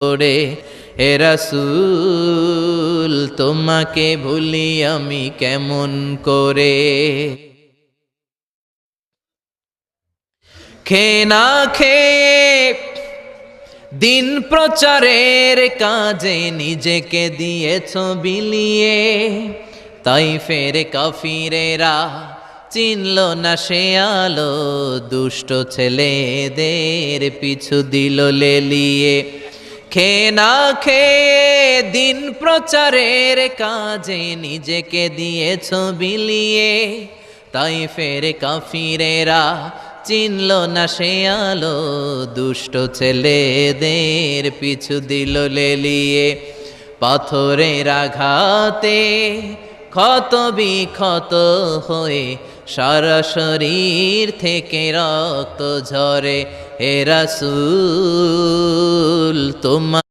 করে হে রাসূল তোমাকে ভুলি আমি কেমন করে। খেয়ে না খেয়ে দিন প্রচারের কাজে নিজেকে দিয়েছ বিলিয়ে, তাইফের কাফিরেরা চিনল না সে আলো, দুষ্ট ছেলেদের পিছু দিল লেলিয়ে। খেয়ে না খেয়ে দিন প্রচারের কাজে নিজেকে দিয়েছ বিলিয়ে, তাইফের কাফিরেরা চিনল না সে আলো, দুষ্ট ছেলেদের পিছু দিল লেলিয়ে। পাথরের আঘাতে ক্ষত বিক্ষত হয়ে সারা শরীর থেকে রক্ত ঝরে, হে রাসূল তোমার